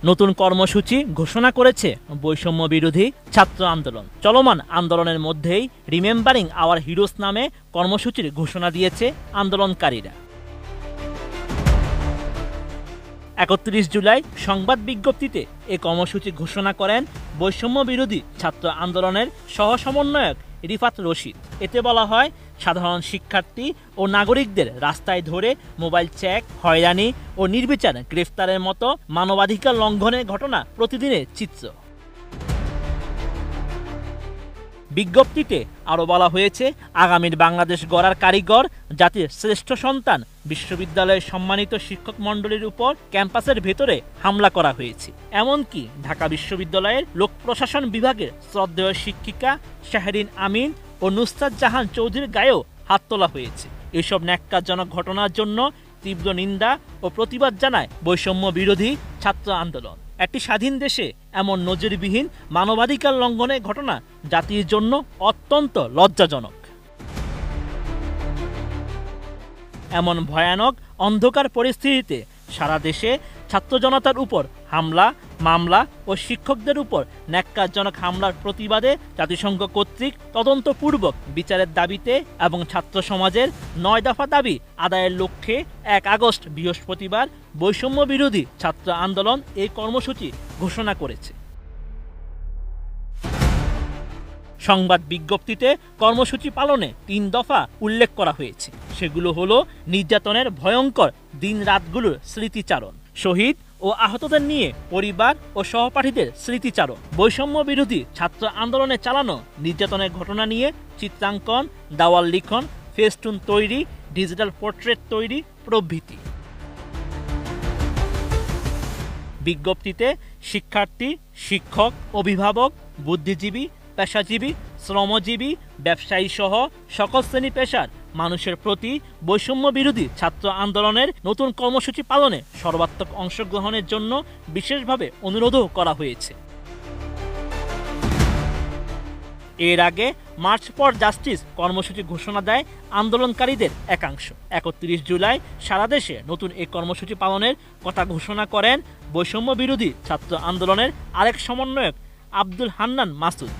নতুন কর্মসূচি ঘোষণা করেছে বৈষম্য বিরোধী ছাত্র আন্দোলন। চলমান আন্দোলনের মধ্যেই রিমেম্বারিং আওয়ার হিরোস নামে কর্মসূচির ঘোষণা দিয়েছে আন্দোলনকারীরা। ৩১ জুলাই সংবাদ বিজ্ঞপ্তিতে এ কর্মসূচি ঘোষণা করেন বৈষম্য বিরোধী ছাত্র আন্দোলনের সহ সমন্বয়ক রিফাত রশিদ। এতে বলা হয়, সাধারণ শিক্ষার্থী ও নাগরিকদের রাস্তায় ধরে মোবাইল চেক, হয়রানি ও নির্বিচার গ্রেফতারের মতো মানবাধিকার লঙ্ঘনের ঘটনা প্রতিদিনের চিত্র। বিজ্ঞপ্তিতে আরও বলা হয়েছে, আগামীর বাংলাদেশ গড়ার কারিগর, জাতির শ্রেষ্ঠ সন্তান বিশ্ববিদ্যালয়ের সম্মানিত শিক্ষক মণ্ডলীর উপর ক্যাম্পাসের ভেতরে হামলা করা হয়েছে। এমনকি ঢাকা বিশ্ববিদ্যালয়ের লোক প্রশাসন বিভাগের শ্রদ্ধেয় শিক্ষিকা শাহরিন আমিন ও নুসরাত জাহান চৌধুরীর গায়েও হাত তোলা হয়েছে। এসব ন্যাক্কারজনক ঘটনার জন্য তীব্র নিন্দা ও প্রতিবাদ জানায় বৈষম্য বিরোধী ছাত্র আন্দোলন। একটি স্বাধীন দেশে এমন নজিরবিহীন মানবাধিকার লঙ্ঘনের ঘটনা জাতির জন্য অত্যন্ত লজ্জাজনক। এমন ভয়ানক অন্ধকার পরিস্থিতিতে সারা দেশে ছাত্র জনতার উপর হামলা, মামলা ও শিক্ষকদের উপর ন্যাক্কারজনক হামলার প্রতিবাদে জাতিসংঘ কর্তৃক তদন্তপূর্বক বিচারের দাবিতে এবং ছাত্র সমাজের ৯ দফা দাবি আদায়ের লক্ষ্যে ১ আগস্ট বৃহস্পতিবার বৈষম্য বিরোধী ছাত্র আন্দোলন এই কর্মসূচি ঘোষণা করেছে। সংবাদ বিজ্ঞপ্তিতে কর্মসূচি পালনে ৩ দফা উল্লেখ করা হয়েছে। সেগুলো হলো নির্যাতনের ভয়ঙ্কর দিন-রাতগুলোর স্মৃতিচারণ, শহীদ ও আহতদের নিয়ে পরিবার ও সহপাঠীদের স্মৃতিচারণ, বৈষম্য বিরোধী ছাত্র আন্দোলনে চালানো নির্যাতনের ঘটনা নিয়ে চিত্রাঙ্কন, দেওয়াল লিখন, ফেস্টুন তৈরি, ডিজিটাল পোর্ট্রেট তৈরি প্রভৃতি। বিজ্ঞপ্তিতে শিক্ষার্থী, শিক্ষক, অভিভাবক, বুদ্ধিজীবী, পেশাজীবী, শ্রমজীবী, ব্যবসায়ী সহ সকল শ্রেণী পেশার মানুষের প্রতি বৈষম্য বিরোধী ছাত্র আন্দোলনের নতুন কর্মসূচি পালনে সর্বাত্মক অংশগ্রহণের জন্য বিশেষভাবে অনুরোধও করা হয়েছে। এর আগে মার্চ ফর জাস্টিস কর্মসূচি ঘোষণা দেয় আন্দোলনকারীদের একাংশ। ৩১ জুলাই সারা দেশে নতুন এই কর্মসূচি পালনের কথা ঘোষণা করেন বৈষম্য বিরোধী ছাত্র আন্দোলনের আরেক সমন্বয়ক আব্দুল হান্নান মাসুদ।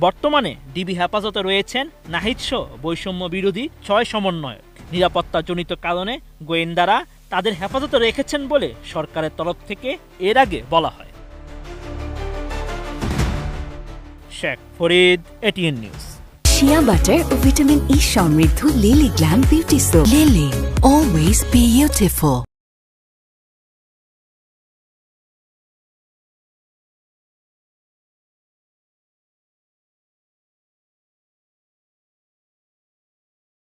বর্তমানে ডিবি হেফাজতে রয়েছেন নাহিদ সহ বৈষম্য বিরোধী ৬ সমন্বয়ক। নিরাপত্তাজনিত কারণে গোয়েন্দারা তাদের হেফাজতে রেখেছেন বলে সরকারের তরফ থেকে এর আগে বলা হয়। Sheikh Farid, ATN news. Shea butter ও ভিটামিন ই সমৃদ্ধ Lily glam beauty soap. Lily, always beautiful.